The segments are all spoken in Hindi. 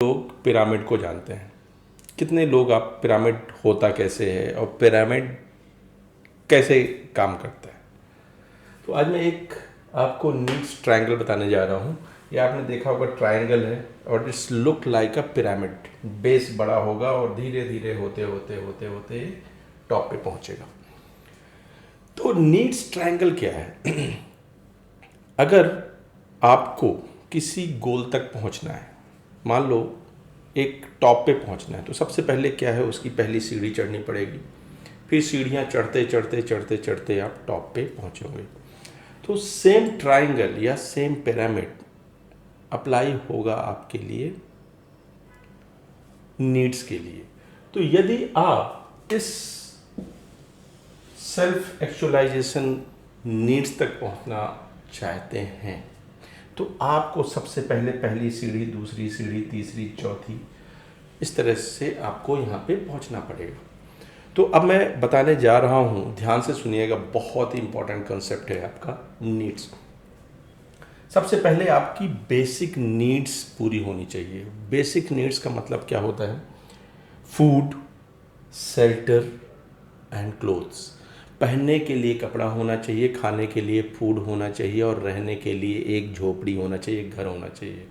लोग पिरामिड को जानते हैं? कितने लोग आप पिरामिड होता कैसे है और पिरामिड कैसे काम करता है? तो आज मैं एक आपको नीड्स ट्रायंगल बताने जा रहा हूँ। ये आपने देखा होगा, ट्रायंगल है और it's look like a pyramid. Base बड़ा होगा और धीरे धीरे होते होते होते होते टॉप पे पहुँचेगा। तो नीड्स ट्रायंगल क्या है? अगर आपको किसी गोल तक पहुँचना है, मान लो एक टॉप पे पहुंचना है, तो सबसे पहले क्या है, उसकी पहली सीढ़ी चढ़नी पड़ेगी। फिर सीढ़ियां चढ़ते चढ़ते चढ़ते चढ़ते आप टॉप पे पहुंचोगे। तो सेम ट्रायंगल या सेम पिरामिड अप्लाई होगा आपके लिए नीड्स के लिए। तो यदि आप इस सेल्फ एक्चुअलाइजेशन नीड्स तक पहुंचना चाहते हैं, तो आपको सबसे पहले पहली सीढ़ी, दूसरी सीढ़ी, तीसरी, चौथी, इस तरह से आपको यहाँ पे पहुँचना पड़ेगा। तो अब मैं बताने जा रहा हूँ, ध्यान से सुनिएगा, बहुत ही इंपॉर्टेंट कंसेप्ट है आपका नीड्स। सबसे पहले आपकी बेसिक नीड्स पूरी होनी चाहिए। बेसिक नीड्स का मतलब क्या होता है? Food, shelter and clothes. पहनने के लिए कपड़ा होना चाहिए, खाने के लिए फूड होना चाहिए और रहने के लिए एक झोपड़ी होना चाहिए, एक घर होना चाहिए।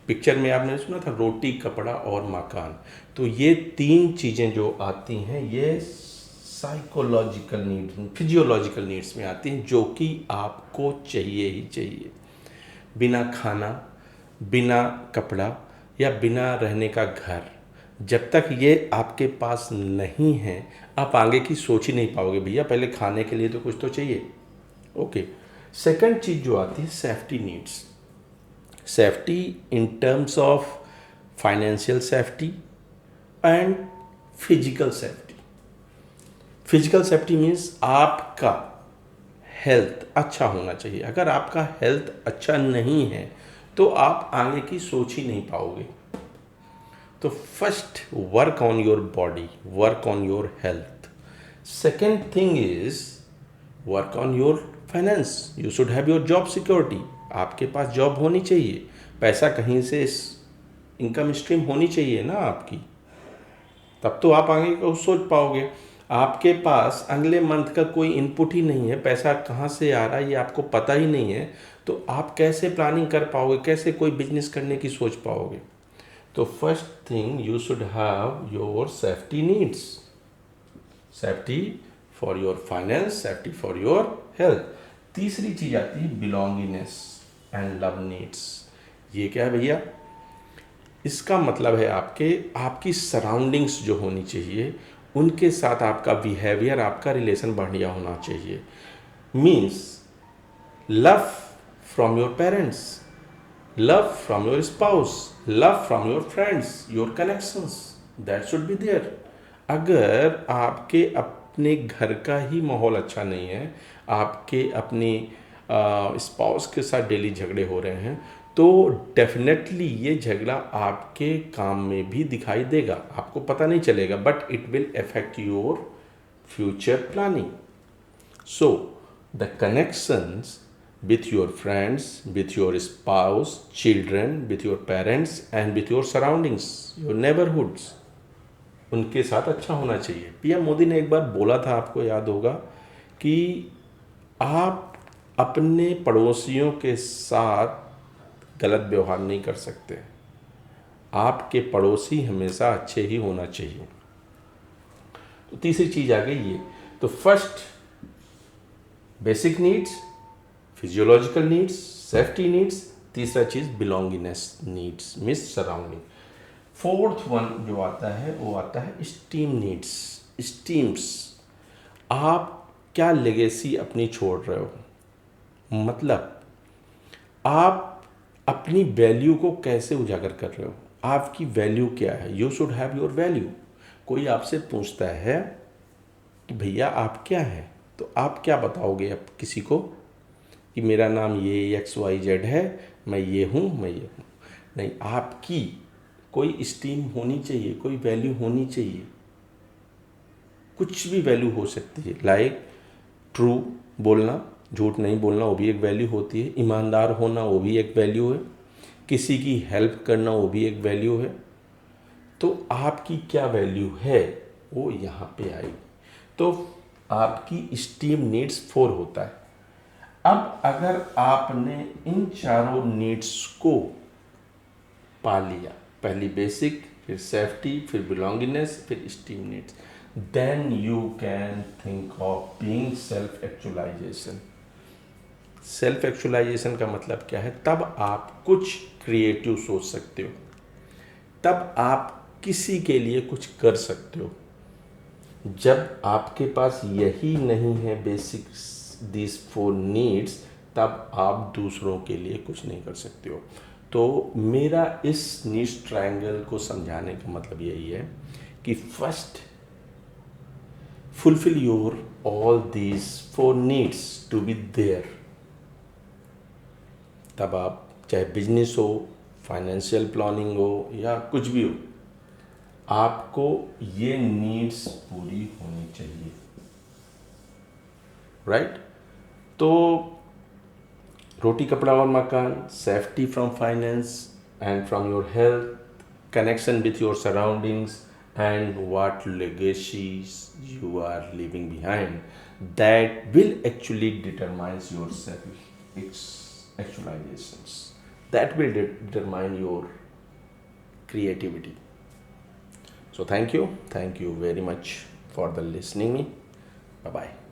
पिक्चर में आपने सुना था रोटी, कपड़ा और मकान। तो ये तीन चीज़ें जो आती हैं, ये साइकोलॉजिकल नीड्स, फिजियोलॉजिकल नीड्स में आती हैं, जो कि आपको चाहिए ही चाहिए। बिना खाना, बिना कपड़ा या बिना रहने का घर, जब तक ये आपके पास नहीं है, आप आगे की सोच ही नहीं पाओगे। भैया पहले खाने के लिए तो कुछ तो चाहिए। ओके। सेकंड चीज़ जो आती है, safety needs. Safety in terms of financial safety and physical safety. Physical safety means आपका हेल्थ अच्छा होना चाहिए। अगर आपका हेल्थ अच्छा नहीं है तो आप आगे की सोच ही नहीं पाओगे। तो first, work on your body, work on your health. Second thing is work on your finance. You should have your job security. आपके पास जॉब होनी चाहिए, पैसा कहीं से इनकम स्ट्रीम होनी चाहिए ना आपकी, तब तो आप आगे को सोच पाओगे। आपके पास अगले मंथ का कोई इनपुट ही नहीं है, पैसा कहाँ से आ रहा है ये आपको पता ही नहीं है, तो आप कैसे प्लानिंग कर पाओगे, कैसे कोई बिजनेस करने की सोच पाओगे? तो first thing, you should have your safety needs. Safety for your finance, safety for your health. तीसरी चीज आती है बिलोंगिंगनेस एंड लव नीड्स। ये क्या है भैया? इसका मतलब है आपकी सराउंडिंग्स जो होनी चाहिए, उनके साथ आपका बिहेवियर, आपका रिलेशन बढ़िया होना चाहिए। Means love from your parents, love from your spouse, love from your friends, your connections, that should be there. अगर आपके अपने घर का ही माहौल अच्छा नहीं है, आपके अपनी स्पाउस के साथ डेली झगड़े हो रहे हैं, तो डेफिनेटली ये झगड़ा आपके काम में भी दिखाई देगा। आपको पता नहीं चलेगा, but it will affect your future planning. So the connections with your friends, with your spouse, children, with your parents and with your surroundings, your neighborhoods, उनके साथ अच्छा होना चाहिए। पीएम मोदी ने एक बार बोला था, आपको याद होगा, कि आप अपने पड़ोसियों के साथ गलत व्यवहार नहीं कर सकते, आपके पड़ोसी हमेशा अच्छे ही होना चाहिए। तो तीसरी चीज़ आ गई ये। तो first basic needs, physiological needs, safety needs. तीसरा चीज belongingness needs, miss surrounding. Fourth one जो आता है वो आता है स्टीम नीड्स, स्टीम्स। आप क्या लेगेसी अपनी छोड़ रहे हो, मतलब आप अपनी वैल्यू को कैसे उजागर कर रहे हो, आपकी वैल्यू क्या है। You should have your value. कोई आपसे पूछता है कि भैया आप क्या हैं, तो आप क्या बताओगे अब किसी को कि मेरा नाम ये XYZ है, मैं ये हूँ, मैं ये हूँ। नहीं, आपकी कोई स्टीम होनी चाहिए, कोई वैल्यू होनी चाहिए। कुछ भी वैल्यू हो सकती है, लाइक ट्रू बोलना, झूठ नहीं बोलना, वो भी एक वैल्यू होती है। ईमानदार होना, वो भी एक वैल्यू है। किसी की हेल्प करना वो भी एक वैल्यू है। तो आपकी क्या वैल्यू है वो यहाँ पे आएगी। तो आपकी स्टीम नीड्स 4 होता है। अब अगर आपने इन चारों नीड्स को पा लिया, पहली बेसिक, फिर सेफ्टी, फिर बिलोंगिंगनेस, फिर esteem needs, then you can think of being self actualisation. Self actualisation का मतलब क्या है? तब आप कुछ क्रिएटिव सोच सकते हो, तब आप किसी के लिए कुछ कर सकते हो। जब आपके पास यही नहीं है बेसिक दिस 4 नीड्स, तब आप दूसरों के लिए कुछ नहीं कर सकते हो। तो मेरा इस नीड्स ट्रायंगल को समझाने का मतलब यही है कि first fulfil your all these 4 needs to be there, तब आप चाहे बिजनेस हो, फाइनेंशियल प्लानिंग हो या कुछ भी हो, आपको ये नीड्स पूरी होनी चाहिए, राइट? तो रोटी कपड़ा और मकान, safety from finance and from your health, connection with your surroundings, and what legacies you are leaving behind, that will actually determines your self actualizations, that will determine your creativity. So thank you very much for the listening me. Bye bye.